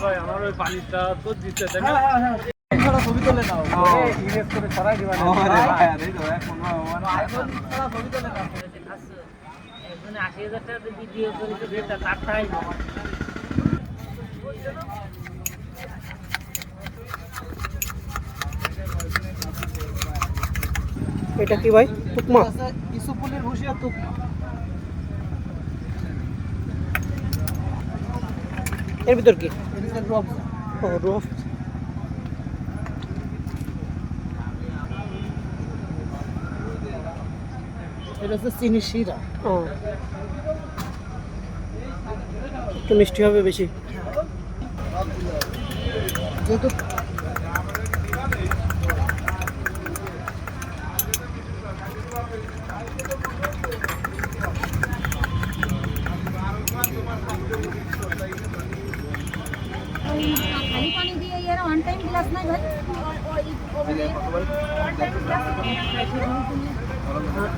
ভাই আমার ওই পানিটা তো দিতে দেন না ছবি তুলে নাও ইমেজ করে ছড়াই দিবা না আরে ভাই আরে তো এখন আইফোন ছাড়া ছবি তুলে নাও একজন ৮০,০০০ টাকা ভিডিও করে তো যেটা কাটতাই না এটা কি ভাই তুকমা ইসুপুলির হুশিয়া তুকমা এর ভিতর কি এটা রব ও রুফ এটা হচ্ছে চিনি শিরা ও একটু মিষ্টি হবে বেশি যেহেতু खाली पानी दिए यार वन टाइम गिलास नहीं भाई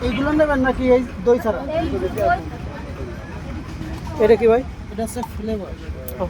এইগুলো নেবেন নাকি এই দই ছাড়া এটা কি ভাই এটা হচ্ছে ফ্লেভার ও।